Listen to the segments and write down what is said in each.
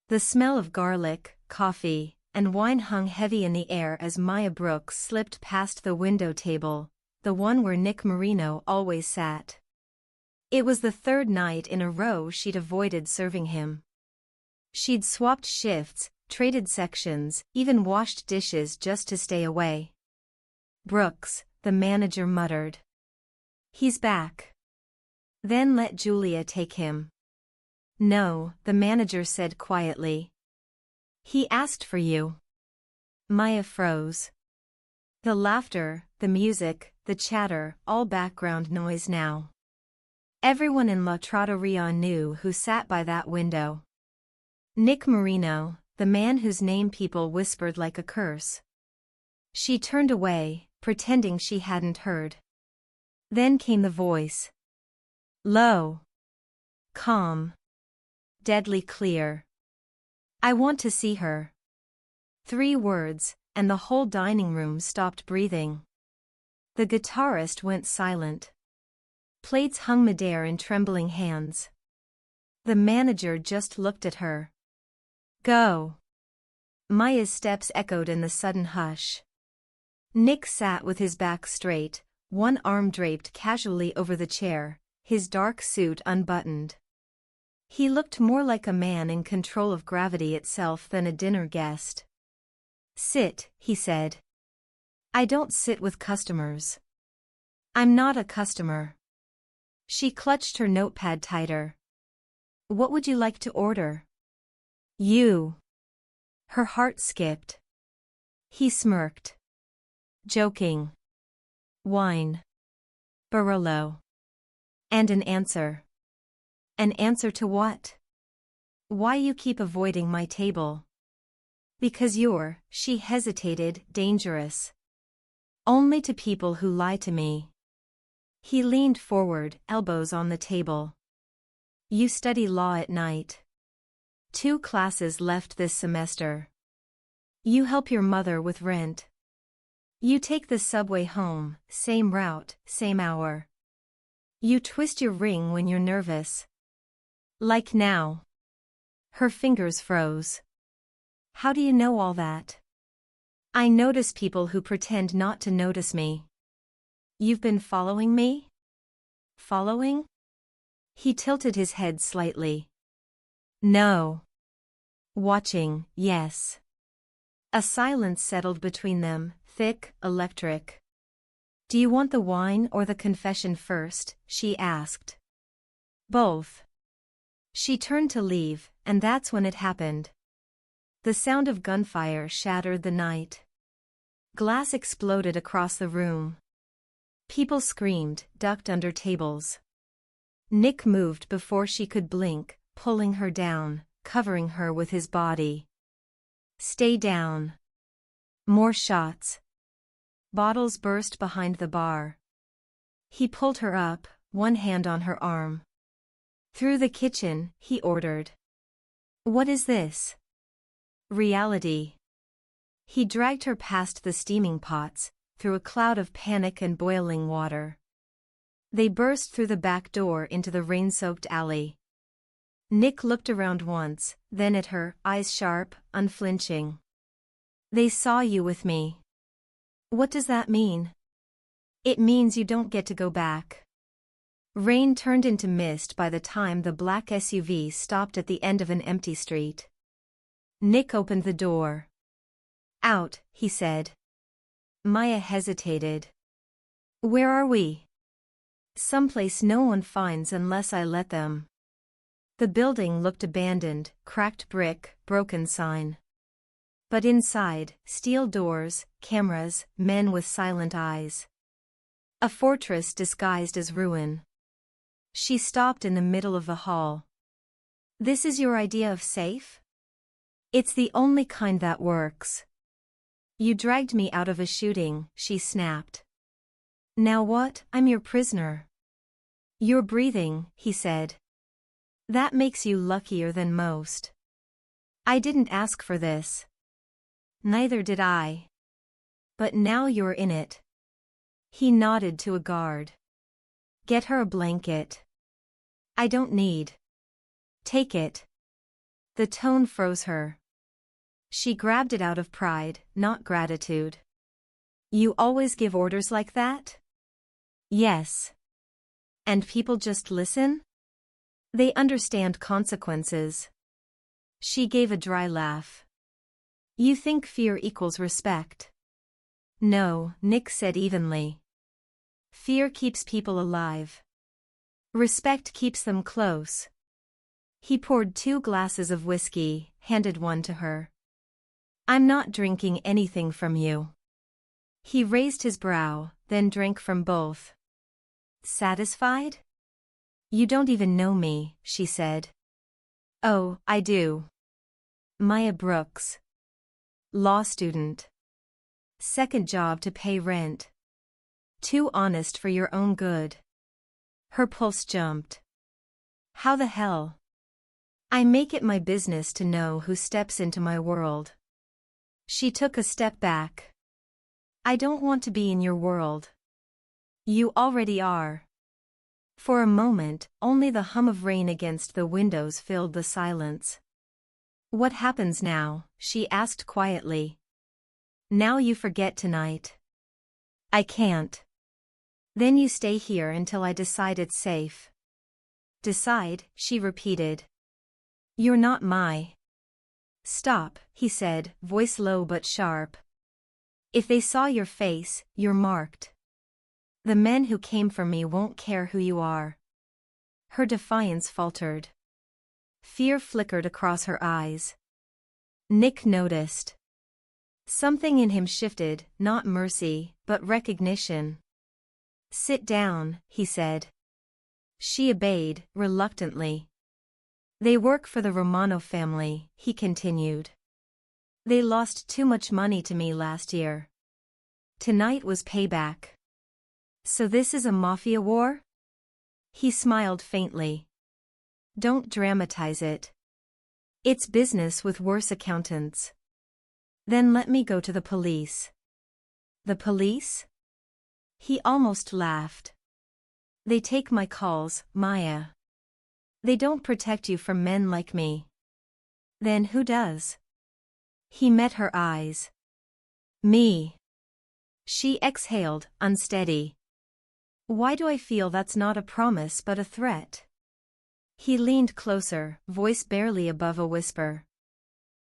The smell of garlic, coffee, and wine hung heavy in the air as Maya Brooks slipped past the window table, the one where Nick Marino always sat. It was the third night in a row she'd avoided serving him. She'd swapped shifts, traded sections, even washed dishes just to stay away. "Brooks," the manager muttered. "He's back." "Then let Julia take him." "No," the manager said quietly. "He asked for you." Maya froze. The laughter, the music, the chatter, all background noise now. Everyone in La Trattoria knew who sat by that window. Nick Marino, the man whose name people whispered like a curse. She turned away, pretending she hadn't heard. Then came the voice. Low. Calm. Deadly clear. "I want to see her." 3 words, and the whole dining room stopped breathing. The guitarist went silent. Plates hung midair in trembling hands. The manager just looked at her. "Go." Maya's steps echoed in the sudden hush. Nick sat with his back straight, one arm draped casually over the chair, his dark suit unbuttoned. He looked more like a man in control of gravity itself than a dinner guest. "Sit," he said. "I don't sit with customers." "I'm not a customer." She clutched her notepad tighter. "What would you like to order?" "You." Her heart skipped. He smirked. "Joking." "Wine." "Barolo." "And an answer." "An answer to what?" "Why you keep avoiding my table." "Because you're," she hesitated, "dangerous. Only to people who lie to me." He leaned forward, elbows on the table. "You study law at night." 2 classes left this semester. "You help your mother with rent." "You take the subway home, same route, same hour." "You twist your ring when you're nervous." "Like now." Her fingers froze. "How do you know all that?" "I notice people who pretend not to notice me." "You've been following me?" "Following?" He tilted his head slightly. "No." "Watching, yes." A silence settled between them, thick, electric. "Do you want the wine or the confession first?" she asked. "Both." She turned to leave, and that's when it happened. The sound of gunfire shattered the night. Glass exploded across the room. People screamed, ducked under tables. Nick moved before she could blink, pulling her down, covering her with his body. "Stay down." More shots. Bottles burst behind the bar. He pulled her up, one hand on her arm. "Through the kitchen," he ordered. "What is this?" "Reality." He dragged her past the steaming pots, through a cloud of panic and boiling water. They burst through the back door into the rain-soaked alley. Nick looked around once, then at her, eyes sharp, unflinching. "They saw you with me." "What does that mean?" "It means you don't get to go back." Rain turned into mist by the time the black SUV stopped at the end of an empty street. Nick opened the door. "Out," he said. Maya hesitated. "Where are we?" "Someplace no one finds unless I let them." The building looked abandoned, cracked brick, broken sign. But inside, steel doors, cameras, men with silent eyes. A fortress disguised as ruin. She stopped in the middle of the hall. "This is your idea of safe?" "It's the only kind that works." "You dragged me out of a shooting," she snapped. "Now what? I'm your prisoner." "You're breathing," he said. "That makes you luckier than most." "I didn't ask for this." "Neither did I." "But now you're in it." He nodded to a guard. "Get her a blanket." "I don't need." "Take it." The tone froze her. She grabbed it out of pride, not gratitude. You always give orders like that? Yes. And people just listen? They understand consequences. She gave a dry laugh. You think fear equals respect? No, Nick said evenly. Fear keeps people alive. Respect keeps them close. He poured 2 glasses of whiskey, handed one to her. I'm not drinking anything from you. He raised his brow, then drank from both. Satisfied? You don't even know me, she said. Oh, I do. Maya Brooks. Law student. Second job to pay rent. Too honest for your own good. Her pulse jumped. How the hell? I make it my business to know who steps into my world. She took a step back. I don't want to be in your world. You already are. For a moment, only the hum of rain against the windows filled the silence. What happens now? She asked quietly. Now you forget tonight. I can't. Then you stay here until I decide it's safe. Decide, she repeated. You're not my. Stop, he said, voice low but sharp. If they saw your face, you're marked. The men who came for me won't care who you are. Her defiance faltered. Fear flickered across her eyes. Nick noticed. Something in him shifted, not mercy, but recognition. Sit down, he said. She obeyed, reluctantly. They work for the Romano family, he continued. They lost too much money to me last year. Tonight was payback. So this is a mafia war? He smiled faintly. Don't dramatize it. It's business with worse accountants. Then let me go to the police. The police? He almost laughed. They take my calls, Maya. They don't protect you from men like me. Then who does? He met her eyes. Me. She exhaled, unsteady. Why do I feel that's not a promise but a threat? He leaned closer, voice barely above a whisper.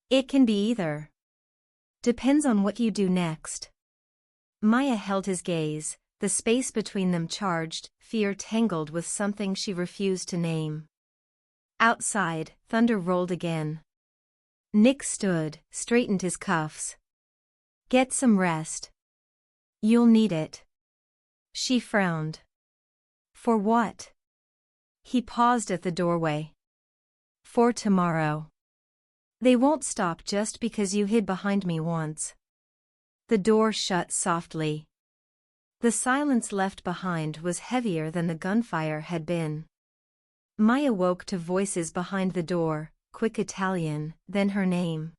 It can be either. Depends on what you do next. Maya held his gaze, the space between them charged, fear tangled with something she refused to name. Outside, thunder rolled again. Nick stood, straightened his cuffs. Get some rest. You'll need it. She frowned. For what? He paused at the doorway. For tomorrow. They won't stop just because you hid behind me once. The door shut softly. The silence left behind was heavier than the gunfire had been. Maya woke to voices behind the door, quick Italian, then her name.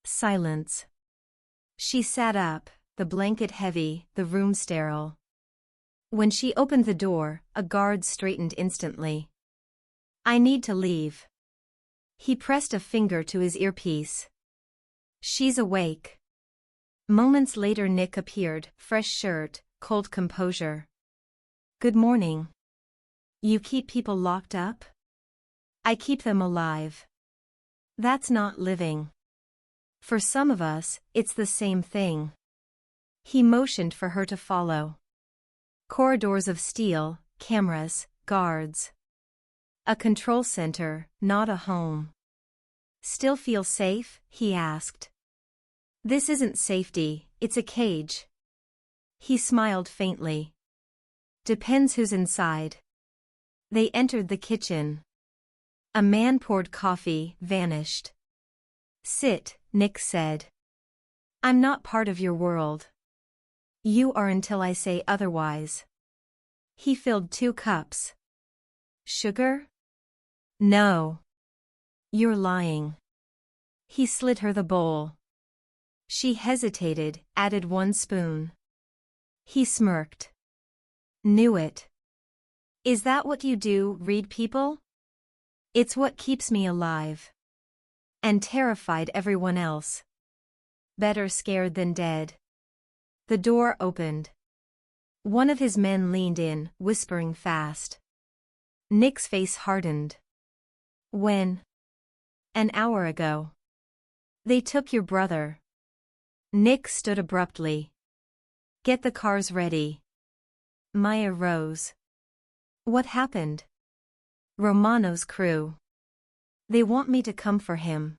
Silence. She sat up, the blanket heavy, the room sterile. When she opened the door, a guard straightened instantly. I need to leave. He pressed a finger to his earpiece. She's awake. Moments later Nick appeared, fresh shirt, cold composure. Good morning. You keep people locked up? I keep them alive. That's not living. For some of us, it's the same thing. He motioned for her to follow. Corridors of steel, cameras, guards. A control center, not a home. Still feel safe? He asked. This isn't safety, it's a cage. He smiled faintly. Depends who's inside. They entered the kitchen. A man poured coffee, vanished. Sit, Nick said. I'm not part of your world. You are until I say otherwise. He filled 2 cups. Sugar? No. You're lying. He slid her the bowl. She hesitated, added 1 spoon. He smirked. Knew it. Is that what you do, read people? It's what keeps me alive. and terrified everyone else. Better scared than dead. The door opened. One of his men leaned in, whispering fast. Nick's face hardened. When? An hour ago. They took your brother. Nick stood abruptly. Get the cars ready. Maya rose. What happened? Romano's crew. They want me to come for him.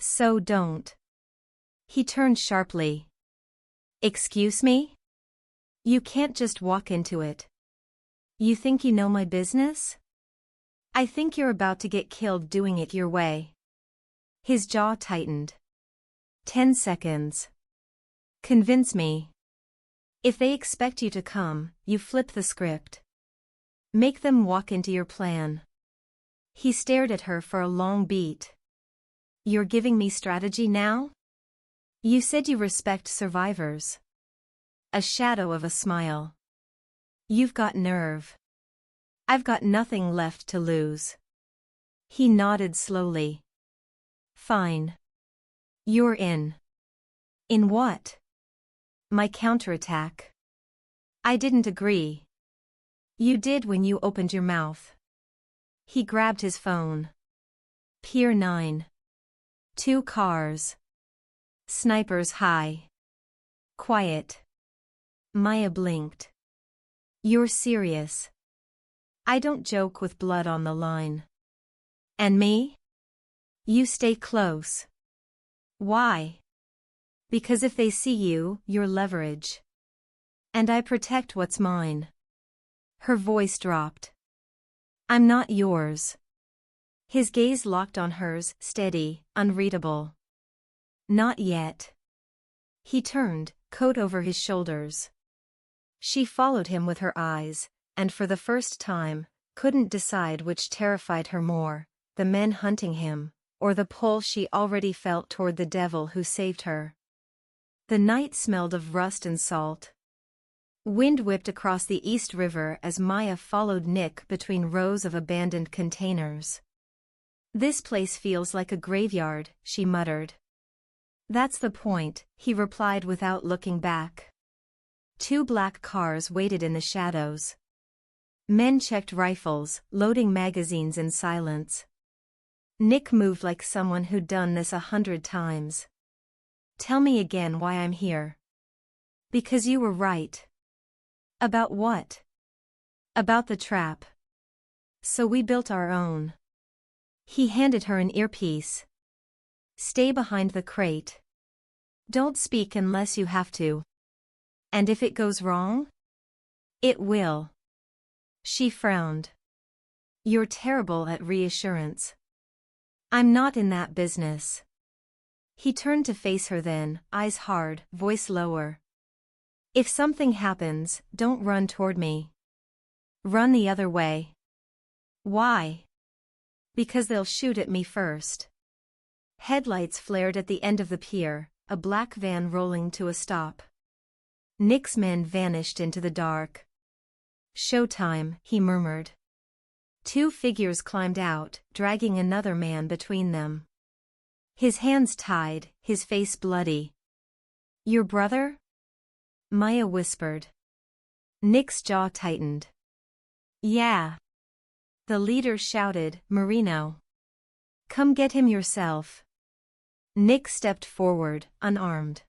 So don't. He turned sharply. Excuse me? You can't just walk into it. You think you know my business? I think you're about to get killed doing it your way. His jaw tightened. 10 seconds. Convince me. If they expect you to come, you flip the script. Make them walk into your plan. He stared at her for a long beat. You're giving me strategy now? You said you respect survivors. A shadow of a smile. You've got nerve. I've got nothing left to lose. He nodded slowly. Fine. You're in. In what? My counterattack. I didn't agree. You did when you opened your mouth. He grabbed his phone. Pier 9. 2 cars. Snipers high. Quiet. Maya blinked. You're serious. I don't joke with blood on the line. And me? You stay close. Why? Because if they see you, you're leverage. And I protect what's mine. Her voice dropped. I'm not yours. His gaze locked on hers, steady, unreadable. Not yet. He turned, coat over his shoulders. She followed him with her eyes, and for the first time, couldn't decide which terrified her more, the men hunting him, or the pull she already felt toward the devil who saved her. The night smelled of rust and salt. Wind whipped across the East River as Maya followed Nick between rows of abandoned containers. This place feels like a graveyard, she muttered. That's the point, he replied without looking back. 2 black cars waited in the shadows. Men checked rifles, loading magazines in silence. Nick moved like someone who'd done this 100 times. Tell me again why I'm here. Because you were right. About what? About the trap. So we built our own. He handed her an earpiece. Stay behind the crate. Don't speak unless you have to. And if it goes wrong? It will. She frowned. You're terrible at reassurance. I'm not in that business. He turned to face her then, eyes hard, voice lower. If something happens, don't run toward me. Run the other way. Why? Because they'll shoot at me first. Headlights flared at the end of the pier, a black van rolling to a stop. Nick's men vanished into the dark. Showtime, he murmured. 2 figures climbed out, dragging another man between them. His hands tied, his face bloody. Your brother? Maya whispered. Nick's jaw tightened. Yeah. The leader shouted, Marino. Come get him yourself. Nick stepped forward, unarmed.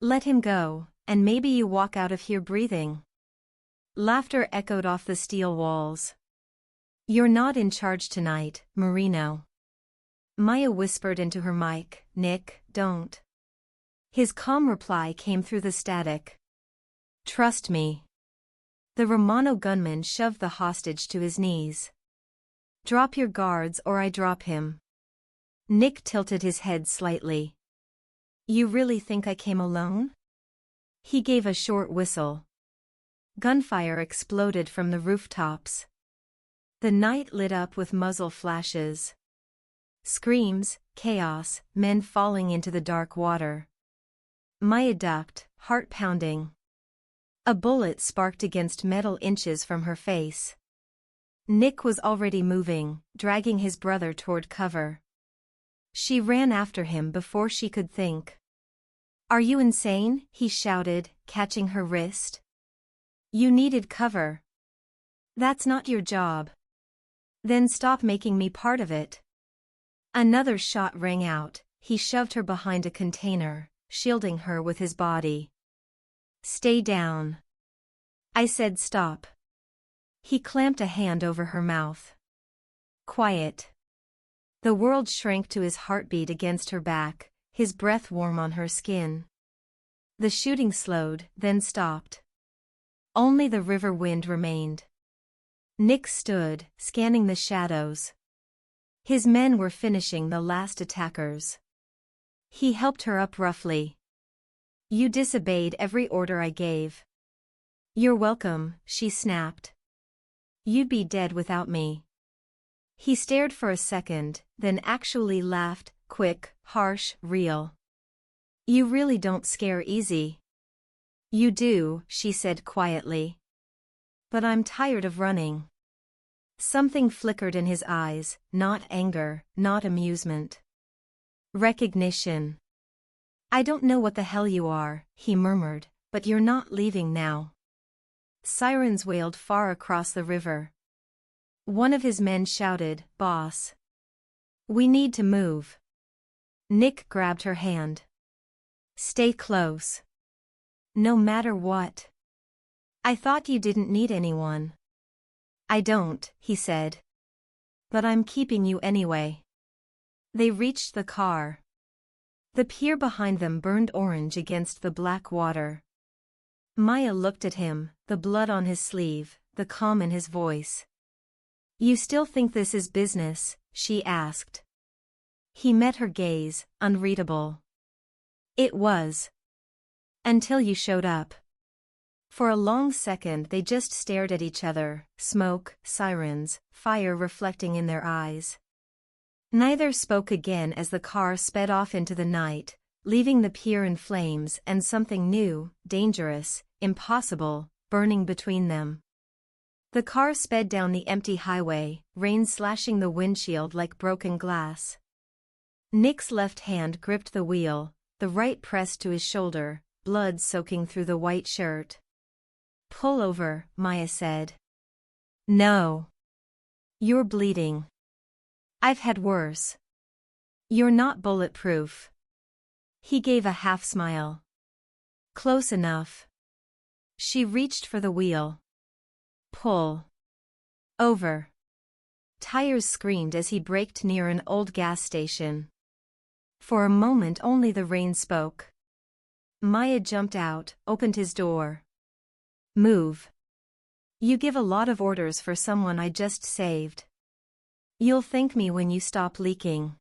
Let him go, and maybe you walk out of here breathing. Laughter echoed off the steel walls. You're not in charge tonight, Marino. Maya whispered into her mic, Nick, don't. His calm reply came through the static. Trust me. The Romano gunman shoved the hostage to his knees. Drop your guards or I drop him. Nick tilted his head slightly. You really think I came alone? He gave a short whistle. Gunfire exploded from the rooftops. The night lit up with muzzle flashes. Screams, chaos, men falling into the dark water. Maya ducked, heart pounding. A bullet sparked against metal inches from her face. Nick was already moving, dragging his brother toward cover. She ran after him before she could think. "Are you insane?" he shouted, catching her wrist. "You needed cover. That's not your job. Then stop making me part of it." Another shot rang out. He shoved her behind a container, shielding her with his body. "Stay down. I said stop." He clamped a hand over her mouth. "Quiet." The world shrank to his heartbeat against her back, his breath warm on her skin. The shooting slowed, then stopped. Only the river wind remained. Nick stood, scanning the shadows. His men were finishing the last attackers. He helped her up roughly. "You disobeyed every order I gave." "You're welcome," she snapped. "You'd be dead without me." He stared for a second, then actually laughed, quick, harsh, real. "You really don't scare easy." "You do," she said quietly. "But I'm tired of running." Something flickered in his eyes, not anger, not amusement. Recognition. "I don't know what the hell you are," he murmured, "but you're not leaving now." Sirens wailed far across the river. One of his men shouted, "Boss. We need to move." Nick grabbed her hand. "Stay close. No matter what." "I thought you didn't need anyone." "I don't," he said. "But I'm keeping you anyway." They reached the car. The pier behind them burned orange against the black water. Maya looked at him, the blood on his sleeve, the calm in his voice. "You still think this is business?" she asked. He met her gaze, unreadable. "It was. Until you showed up." For a long second they just stared at each other, smoke, sirens, fire reflecting in their eyes. Neither spoke again as the car sped off into the night, leaving the pier in flames and something new, dangerous, impossible, burning between them. The car sped down the empty highway, rain slashing the windshield like broken glass. Nick's left hand gripped the wheel, the right pressed to his shoulder, blood soaking through the white shirt. "Pull over," Maya said. "No. You're bleeding. I've had worse." "You're not bulletproof." He gave a half smile. "Close enough." She reached for the wheel. "Pull. Over." Tires screamed as he braked near an old gas station. For a moment only the rain spoke. Maya jumped out, opened his door. "Move. You give a lot of orders for someone I just saved. You'll thank me when you stop leaking."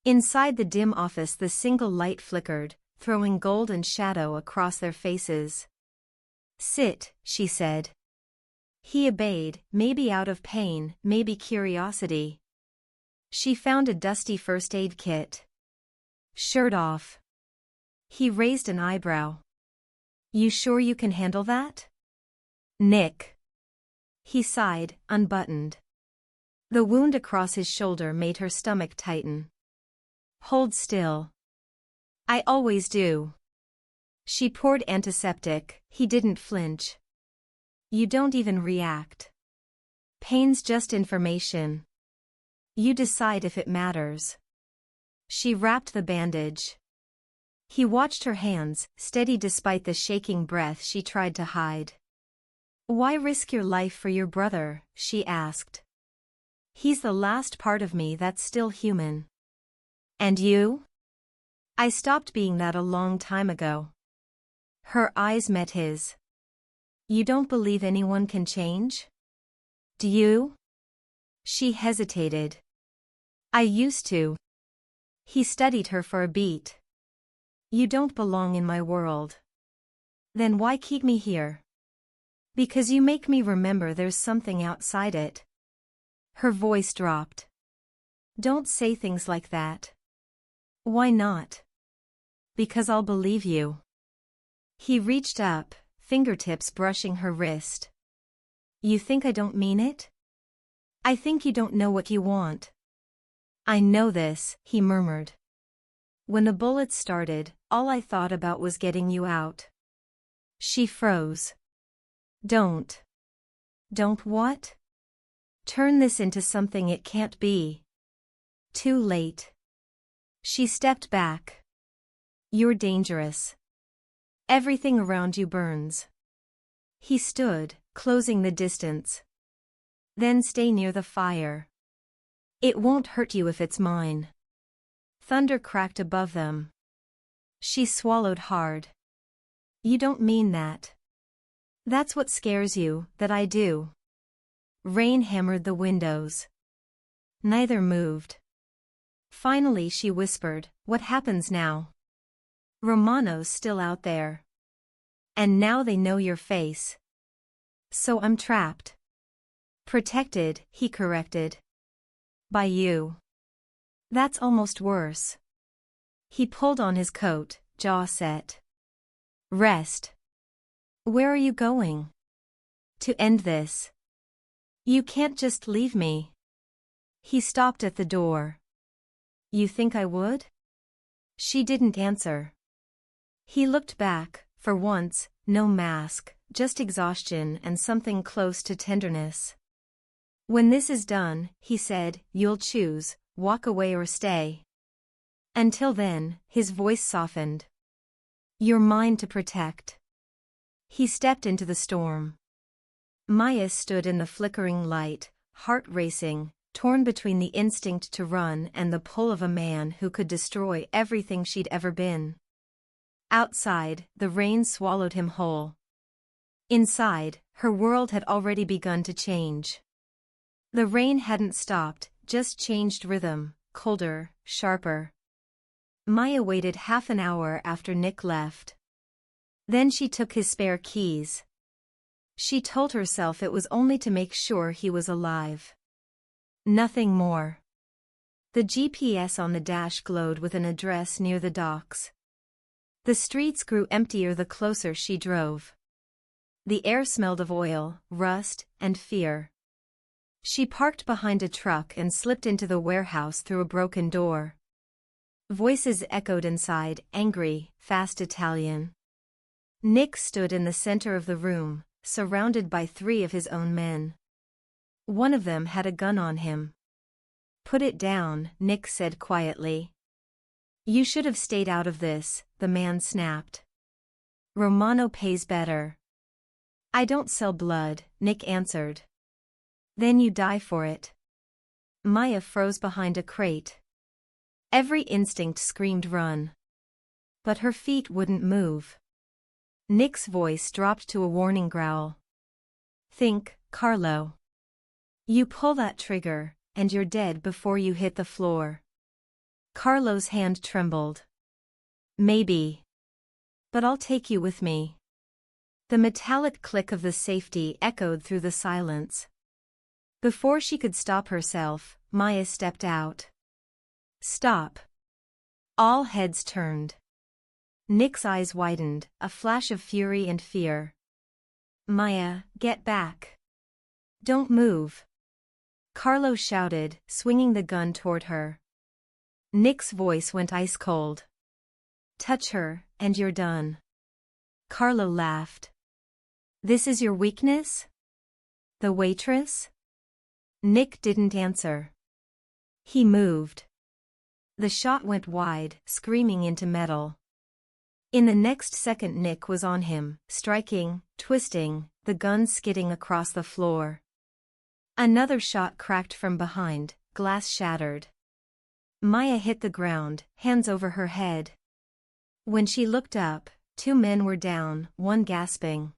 Inside the dim office the single light flickered, throwing golden shadow across their faces. "Sit," she said. He obeyed, maybe out of pain, maybe curiosity. She found a dusty first aid kit. "Shirt off." He raised an eyebrow. "You sure you can handle that?" "Nick." He sighed, unbuttoned. The wound across his shoulder made her stomach tighten. "Hold still." "I always do." She poured antiseptic. He didn't flinch. "You don't even react. Pain's just information. You decide if it matters." She wrapped the bandage. He watched her hands, steady despite the shaking breath she tried to hide. "Why risk your life for your brother?" she asked. "He's the last part of me that's still human." "And you?" "I stopped being that a long time ago." Her eyes met his. "You don't believe anyone can change?" "Do you?" She hesitated. "I used to." He studied her for a beat. "You don't belong in my world." "Then why keep me here?" "Because you make me remember there's something outside it." Her voice dropped. "Don't say things like that." "Why not?" "Because I'll believe you." He reached up, fingertips brushing her wrist. "You think I don't mean it?" "I think you don't know what you want." I know this, he murmured. When the bullets started, all I thought about was getting you out. She froze. Don't. Don't what? Turn this into something it can't be. Too late. She stepped back. You're dangerous. Everything around you burns. He stood, closing the distance. Then stay near the fire. It won't hurt you if it's mine. Thunder cracked above them. She swallowed hard. You don't mean that. That's what scares you, that I do. Rain hammered the windows. Neither moved. Finally she whispered, what happens now? Romano's still out there. And now they know your face. So I'm trapped. Protected, he corrected. By you. That's almost worse. He pulled on his coat, jaw set. Rest. Where are you going? To end this. You can't just leave me. He stopped at the door. You think I would? She didn't answer. He looked back, for once, no mask, just exhaustion and something close to tenderness. When this is done, he said, you'll choose, walk away or stay. Until then, his voice softened. You're mine to protect. He stepped into the storm. Maya stood in the flickering light, heart racing, torn between the instinct to run and the pull of a man who could destroy everything she'd ever been. Outside, the rain swallowed him whole. Inside, her world had already begun to change. The rain hadn't stopped, just changed rhythm, colder, sharper. Maya waited half an hour after Nick left. Then she took his spare keys. She told herself it was only to make sure he was alive. Nothing more. The GPS on the dash glowed with an address near the docks. The streets grew emptier the closer she drove. The air smelled of oil, rust, and fear. She parked behind a truck and slipped into the warehouse through a broken door. Voices echoed inside, angry, fast Italian. Nick stood in the center of the room, surrounded by 3 of his own men. One of them had a gun on him. Put it down, Nick said quietly. You should have stayed out of this, the man snapped. Romano pays better. I don't sell blood, Nick answered. Then you die for it. Maya froze behind a crate. Every instinct screamed run. But her feet wouldn't move. Nick's voice dropped to a warning growl. Think, Carlo. You pull that trigger, and you're dead before you hit the floor. Carlo's hand trembled. Maybe. But I'll take you with me. The metallic click of the safety echoed through the silence. Before she could stop herself, Maya stepped out. Stop. All heads turned. Nick's eyes widened, a flash of fury and fear. Maya, get back. Don't move. Carlo shouted, swinging the gun toward her. Nick's voice went ice cold. Touch her, and you're done. Carlo laughed. This is your weakness? The waitress? Nick didn't answer. He moved. The shot went wide, screaming into metal. In the next second Nick was on him, striking, twisting, the gun skidding across the floor. Another shot cracked from behind, glass shattered. Maya hit the ground, hands over her head. When she looked up, 2 men were down, one gasping.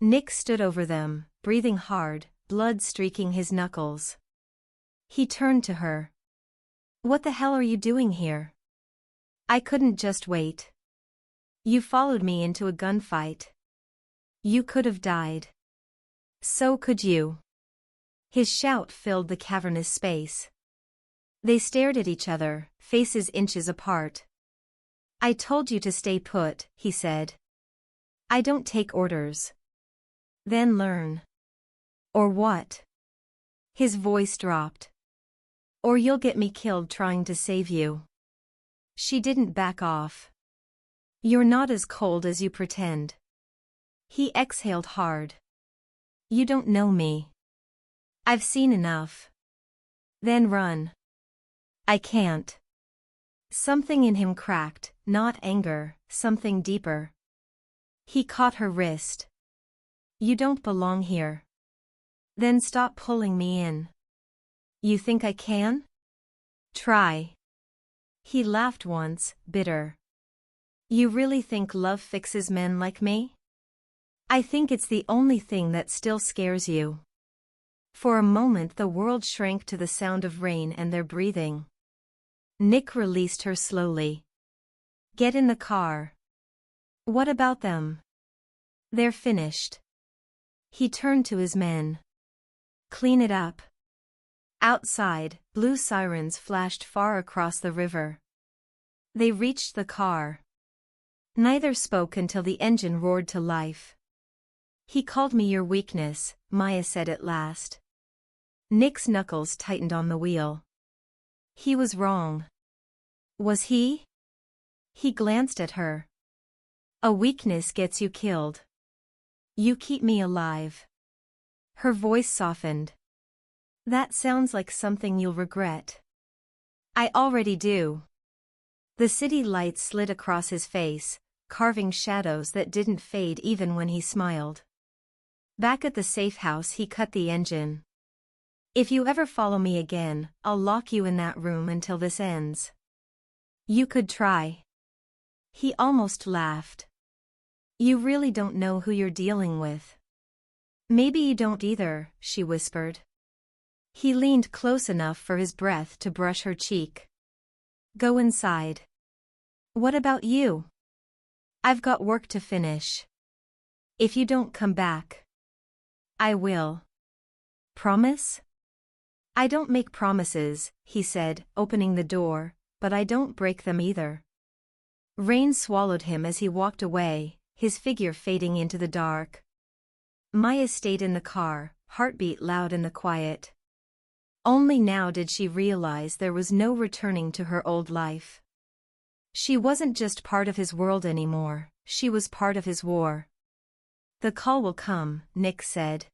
Nick stood over them, breathing hard, blood streaking his knuckles. He turned to her. What the hell are you doing here? I couldn't just wait. You followed me into a gunfight. You could have died. So could you. His shout filled the cavernous space. They stared at each other, faces inches apart. I told you to stay put, he said. I don't take orders. Then learn. Or what? His voice dropped. Or you'll get me killed trying to save you. She didn't back off. You're not as cold as you pretend. He exhaled hard. You don't know me. I've seen enough. Then run. I can't. Something in him cracked, not anger, something deeper. He caught her wrist. You don't belong here. Then stop pulling me in. You think I can? Try. He laughed once, bitter. You really think love fixes men like me? I think it's the only thing that still scares you. For a moment the world shrank to the sound of rain and their breathing. Nick released her slowly. Get in the car. What about them? They're finished. He turned to his men. Clean it up. Outside, blue sirens flashed far across the river. They reached the car. Neither spoke until the engine roared to life. He called me your weakness, Maya said at last. Nick's knuckles tightened on the wheel. He was wrong. Was he? He glanced at her. A weakness gets you killed. You keep me alive. Her voice softened. That sounds like something you'll regret. I already do. The city lights slid across his face, carving shadows that didn't fade even when he smiled. Back at the safe house he cut the engine. If you ever follow me again, I'll lock you in that room until this ends. You could try. He almost laughed. You really don't know who you're dealing with. Maybe you don't either, she whispered. He leaned close enough for his breath to brush her cheek. Go inside. What about you? I've got work to finish. If you don't come back, I will. Promise? I don't make promises, he said, opening the door, but I don't break them either. Rain swallowed him as he walked away, his figure fading into the dark. Maya stayed in the car, heartbeat loud in the quiet. Only now did she realize there was no returning to her old life. She wasn't just part of his world anymore, she was part of his war. The call will come, Nick said.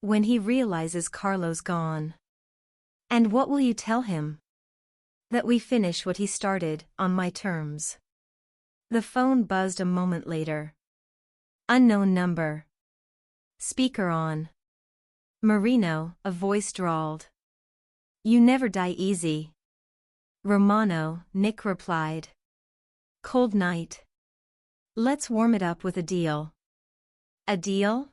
When he realizes Carlo's gone. And what will you tell him? That we finish what he started, on my terms. The phone buzzed a moment later. Unknown number. Speaker on. Marino, a voice drawled. You never die easy. Romano, Nick replied. Cold night. Let's warm it up with a deal. A deal?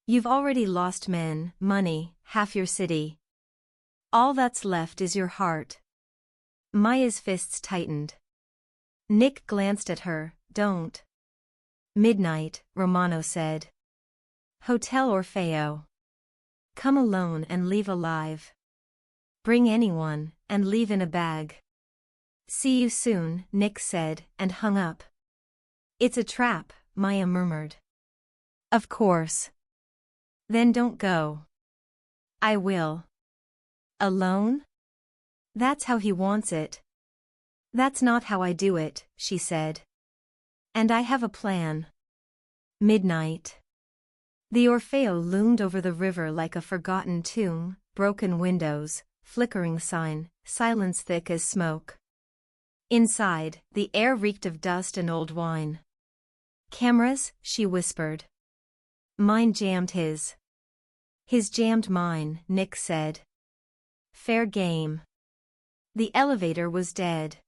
You've already lost men, money, half your city. All that's left is your heart. Maya's fists tightened. Nick glanced at her. Don't. Midnight, Romano said. Hotel Orfeo. Come alone and leave alive. Bring anyone, and leave in a bag. See you soon, Nick said, and hung up. It's a trap, Maya murmured. Of course. Then don't go. I will. Alone? That's how he wants it. That's not how I do it, she said. And I have a plan. Midnight. The Orfeo loomed over the river like a forgotten tomb, broken windows, flickering sign, silence thick as smoke. Inside, the air reeked of dust and old wine. Cameras, she whispered. Mine jammed his. His jammed mine, Nick said. Fair game. The elevator was dead.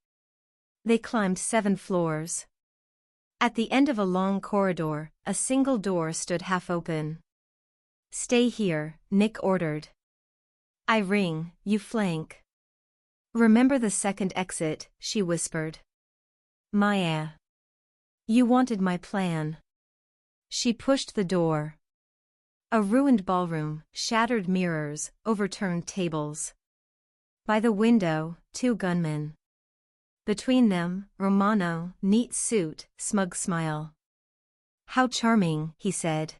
They climbed 7 floors. At the end of a long corridor, a single door stood half open. Stay here, Nick ordered. I ring, you flank. Remember the second exit, she whispered. Maya. You wanted my plan. She pushed the door. A ruined ballroom, shattered mirrors, overturned tables. By the window, 2 gunmen. Between them, Romano, neat suit, smug smile. How charming, he said.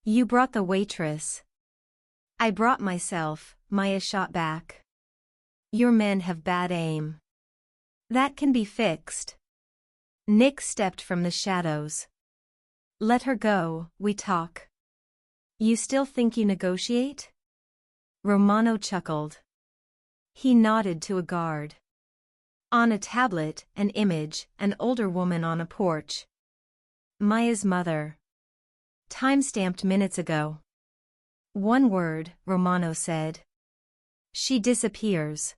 You brought the waitress. I brought myself, Maya shot back. Your men have bad aim. That can be fixed. Nick stepped from the shadows. Let her go, we talk. You still think you negotiate? Romano chuckled. He nodded to a guard. On a tablet, an image, an older woman on a porch. Maya's mother. Time-stamped minutes ago. One word, Romano said. She disappears.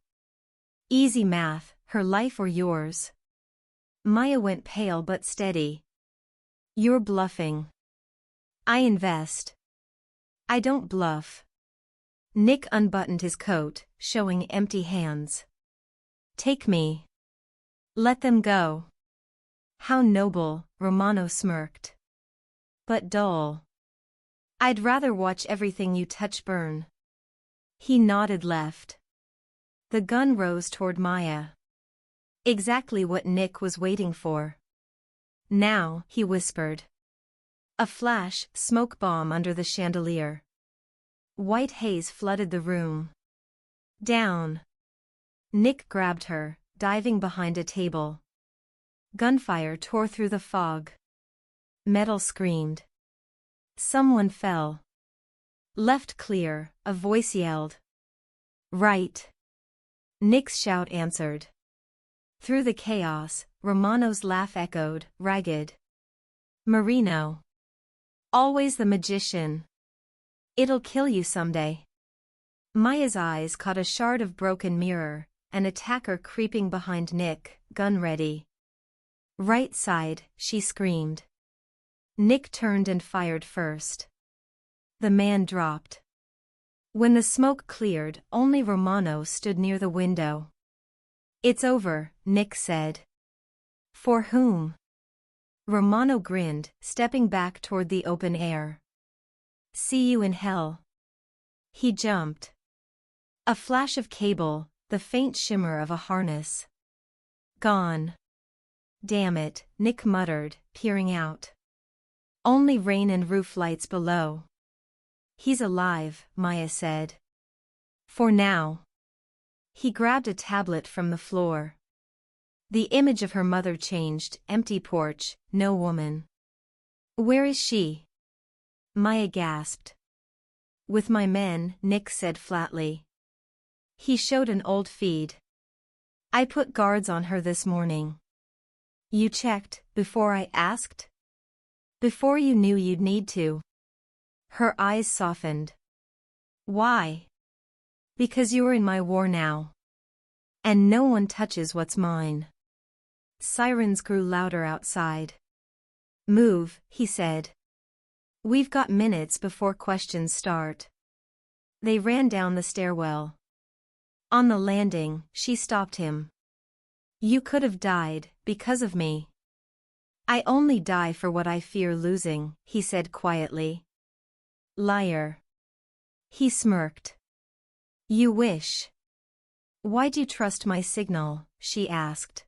Easy math, her life or yours. Maya went pale but steady. You're bluffing. I invest. I don't bluff. Nick unbuttoned his coat, showing empty hands. Take me. Let them go. How noble, Romano smirked. But dull. I'd rather watch everything you touch burn. He nodded left. The gun rose toward Maya. Exactly what Nick was waiting for. Now, he whispered. A flash, smoke bomb under the chandelier. White haze flooded the room. Down. Nick grabbed her, diving behind a table. Gunfire tore through the fog. Metal screamed. Someone fell. Left clear, a voice yelled. Right. Nick's shout answered. Through the chaos, Romano's laugh echoed, ragged. Marino. Always the magician. It'll kill you someday. Maya's eyes caught a shard of broken mirror, an attacker creeping behind Nick, gun ready. Right side, she screamed. Nick turned and fired first. The man dropped. When the smoke cleared, only Romano stood near the window. It's over, Nick said. For whom? Romano grinned, stepping back toward the open air. See you in hell. He jumped. A flash of cable, the faint shimmer of a harness. Gone. Damn it, Nick muttered, peering out. Only rain and roof lights below. He's alive, Maya said. For now. He grabbed a tablet from the floor. The image of her mother changed, empty porch, no woman. Where is she? Maya gasped. With my men, Nick said flatly. He showed an old feed. I put guards on her this morning. You checked, before I asked? Before you knew you'd need to. Her eyes softened. Why? Because you're in my war now. And no one touches what's mine. Sirens grew louder outside. Move, he said. We've got minutes before questions start. They ran down the stairwell. On the landing, she stopped him. You could have died, because of me. I only die for what I fear losing, he said quietly. Liar. He smirked. You wish. Why'd you trust my signal? She asked.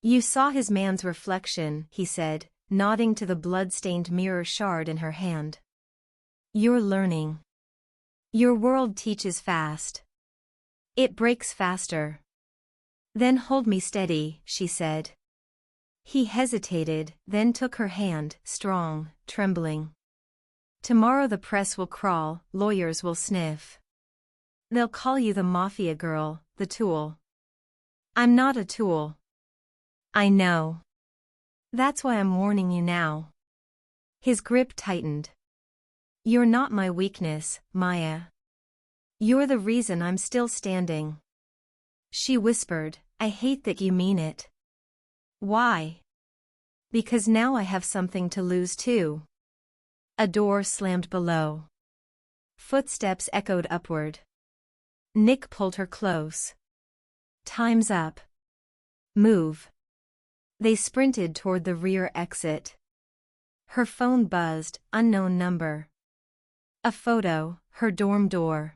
You saw his man's reflection, he said, nodding to the blood-stained mirror shard in her hand. You're learning. Your world teaches fast. It breaks faster. Then hold me steady, she said. He hesitated, then took her hand, strong, trembling. Tomorrow the press will crawl, lawyers will sniff. They'll call you the Mafia girl, the tool. I'm not a tool. I know. That's why I'm warning you now. His grip tightened. You're not my weakness, Maya. You're the reason I'm still standing. She whispered, I hate that you mean it. Why? Because now I have something to lose too. A door slammed below. Footsteps echoed upward. Nick pulled her close. Time's up. Move. They sprinted toward the rear exit. Her phone buzzed, unknown number. A photo, her dorm door.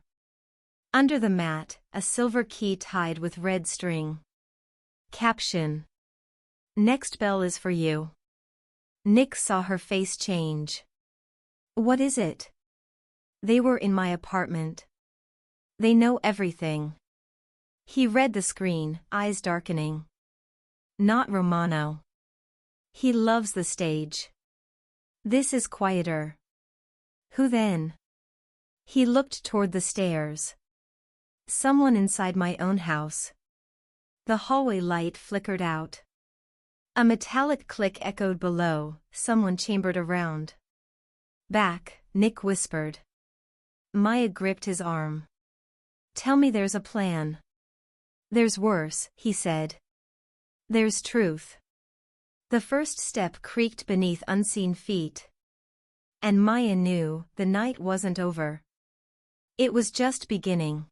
Under the mat, a silver key tied with red string. Caption. Next bell is for you. Nick saw her face change. What is it? They were in my apartment. They know everything. He read the screen, eyes darkening. Not Romano. He loves the stage. This is quieter. Who then? He looked toward the stairs. Someone inside my own house. The hallway light flickered out. A metallic click echoed below, someone chambered around. Back, Nick whispered. Maya gripped his arm. Tell me there's a plan. There's worse, he said. There's truth. The first step creaked beneath unseen feet. And Maya knew the night wasn't over. It was just beginning.